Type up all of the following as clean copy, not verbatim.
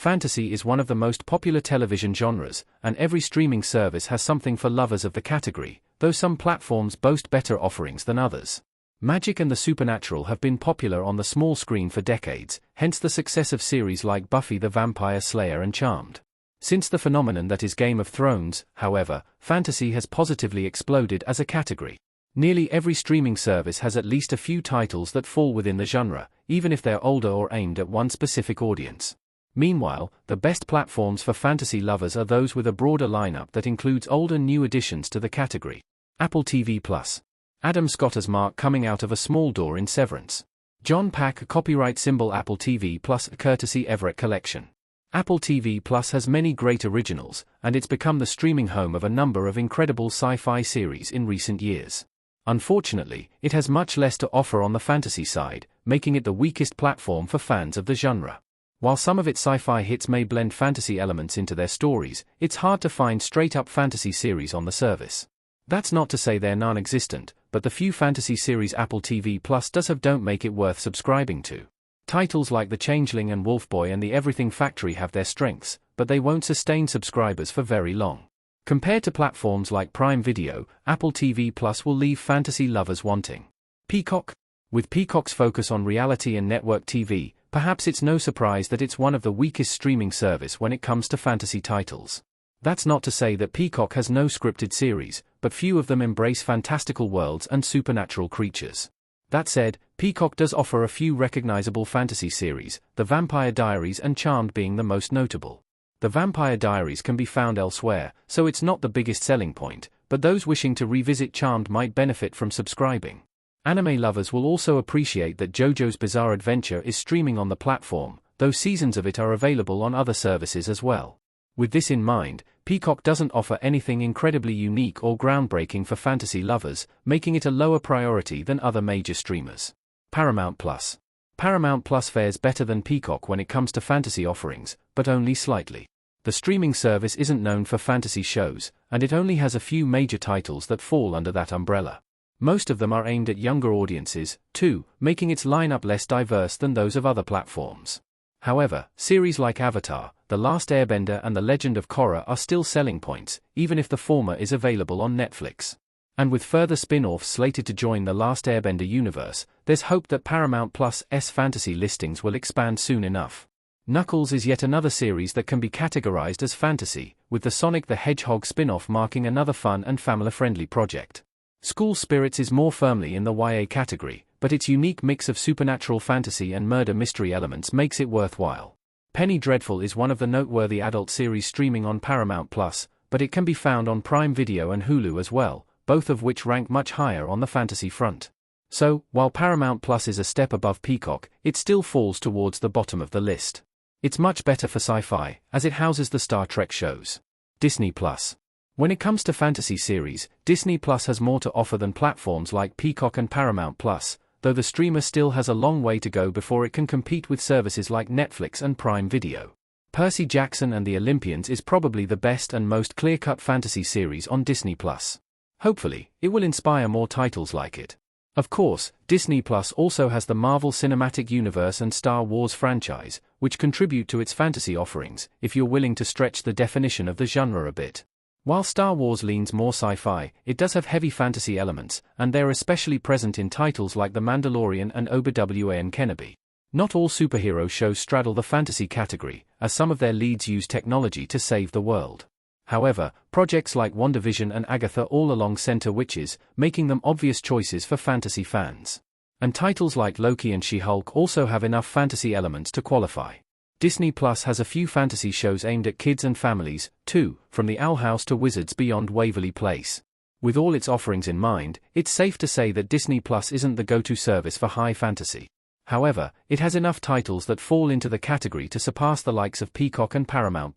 Fantasy is one of the most popular television genres, and every streaming service has something for lovers of the category, though some platforms boast better offerings than others. Magic and the supernatural have been popular on the small screen for decades, hence the success of series like Buffy the Vampire Slayer and Charmed. Since the phenomenon that is Game of Thrones, however, fantasy has positively exploded as a category. Nearly every streaming service has at least a few titles that fall within the genre, even if they're older or aimed at one specific audience. Meanwhile, the best platforms for fantasy lovers are those with a broader lineup that includes old and new additions to the category. Apple TV+. Adam Scott as Mark coming out of a small door in Severance. John Pack copyright symbol Apple TV+, courtesy Everett Collection. Apple TV+ has many great originals, and it's become the streaming home of a number of incredible sci-fi series in recent years. Unfortunately, it has much less to offer on the fantasy side, making it the weakest platform for fans of the genre. While some of its sci-fi hits may blend fantasy elements into their stories, it's hard to find straight-up fantasy series on the service. That's not to say they're non-existent, but the few fantasy series Apple TV+ does have don't make it worth subscribing to. Titles like The Changeling and Wolfboy and The Everything Factory have their strengths, but they won't sustain subscribers for very long. Compared to platforms like Prime Video, Apple TV+ will leave fantasy lovers wanting. Peacock? With Peacock's focus on reality and network TV, perhaps it's no surprise that it's one of the weakest streaming service when it comes to fantasy titles. That's not to say that Peacock has no scripted series, but few of them embrace fantastical worlds and supernatural creatures. That said, Peacock does offer a few recognizable fantasy series, The Vampire Diaries and Charmed being the most notable. The Vampire Diaries can be found elsewhere, so it's not the biggest selling point, but those wishing to revisit Charmed might benefit from subscribing. Anime lovers will also appreciate that JoJo's Bizarre Adventure is streaming on the platform, though seasons of it are available on other services as well. With this in mind, Peacock doesn't offer anything incredibly unique or groundbreaking for fantasy lovers, making it a lower priority than other major streamers. Paramount+. Paramount+ fares better than Peacock when it comes to fantasy offerings, but only slightly. The streaming service isn't known for fantasy shows, and it only has a few major titles that fall under that umbrella. Most of them are aimed at younger audiences, too, making its lineup less diverse than those of other platforms. However, series like Avatar, The Last Airbender and The Legend of Korra are still selling points, even if the former is available on Netflix. And with further spin-offs slated to join the Last Airbender universe, there's hope that Paramount+'s fantasy listings will expand soon enough. Knuckles is yet another series that can be categorized as fantasy, with the Sonic the Hedgehog spin-off marking another fun and family-friendly project. School Spirits is more firmly in the YA category, but its unique mix of supernatural fantasy and murder mystery elements makes it worthwhile. Penny Dreadful is one of the noteworthy adult series streaming on Paramount+, but it can be found on Prime Video and Hulu as well, both of which rank much higher on the fantasy front. So, while Paramount+ is a step above Peacock, it still falls towards the bottom of the list. It's much better for sci-fi, as it houses the Star Trek shows. Disney+. When it comes to fantasy series, Disney+ has more to offer than platforms like Peacock and Paramount+, though the streamer still has a long way to go before it can compete with services like Netflix and Prime Video. Percy Jackson and the Olympians is probably the best and most clear-cut fantasy series on Disney+. Hopefully, it will inspire more titles like it. Of course, Disney+ also has the Marvel Cinematic Universe and Star Wars franchise, which contribute to its fantasy offerings, if you're willing to stretch the definition of the genre a bit. While Star Wars leans more sci-fi, it does have heavy fantasy elements, and they're especially present in titles like The Mandalorian and Obi-Wan Kenobi. Not all superhero shows straddle the fantasy category, as some of their leads use technology to save the world. However, projects like WandaVision and Agatha all along center witches, making them obvious choices for fantasy fans. And titles like Loki and She-Hulk also have enough fantasy elements to qualify. Disney+ has a few fantasy shows aimed at kids and families, too, from The Owl House to Wizards Beyond Waverly Place. With all its offerings in mind, it's safe to say that Disney+ isn't the go-to service for high fantasy. However, it has enough titles that fall into the category to surpass the likes of Peacock and Paramount+.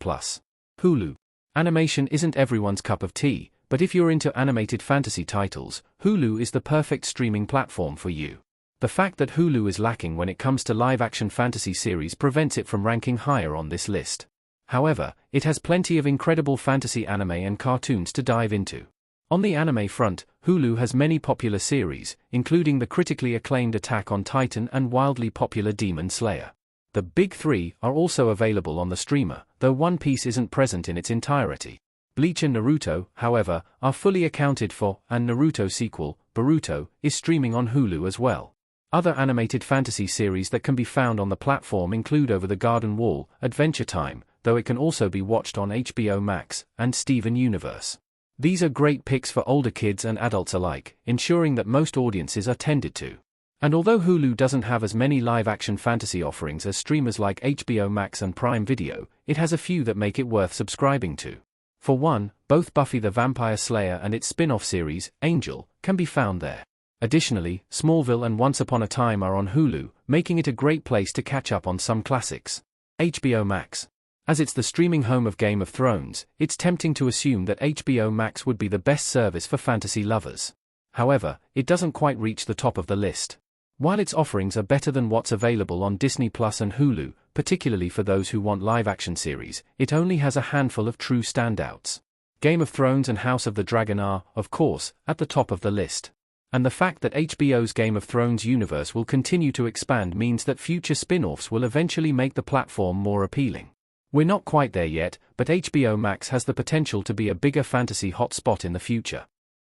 Hulu. Animation isn't everyone's cup of tea, but if you're into animated fantasy titles, Hulu is the perfect streaming platform for you. The fact that Hulu is lacking when it comes to live-action fantasy series prevents it from ranking higher on this list. However, it has plenty of incredible fantasy anime and cartoons to dive into. On the anime front, Hulu has many popular series, including the critically acclaimed Attack on Titan and wildly popular Demon Slayer. The big three are also available on the streamer, though One Piece isn't present in its entirety. Bleach and Naruto, however, are fully accounted for, and Naruto sequel, Boruto, is streaming on Hulu as well. Other animated fantasy series that can be found on the platform include Over the Garden Wall, Adventure Time, though it can also be watched on HBO Max, and Steven Universe. These are great picks for older kids and adults alike, ensuring that most audiences are tended to. And although Hulu doesn't have as many live-action fantasy offerings as streamers like HBO Max and Prime Video, it has a few that make it worth subscribing to. For one, both Buffy the Vampire Slayer and its spin-off series, Angel, can be found there. Additionally, Smallville and Once Upon a Time are on Hulu, making it a great place to catch up on some classics. HBO Max. As it's the streaming home of Game of Thrones, it's tempting to assume that HBO Max would be the best service for fantasy lovers. However, it doesn't quite reach the top of the list. While its offerings are better than what's available on Disney Plus and Hulu, particularly for those who want live-action series, it only has a handful of true standouts. Game of Thrones and House of the Dragon are, of course, at the top of the list. And the fact that HBO's Game of Thrones universe will continue to expand means that future spin-offs will eventually make the platform more appealing. We're not quite there yet, but HBO Max has the potential to be a bigger fantasy hotspot in the future.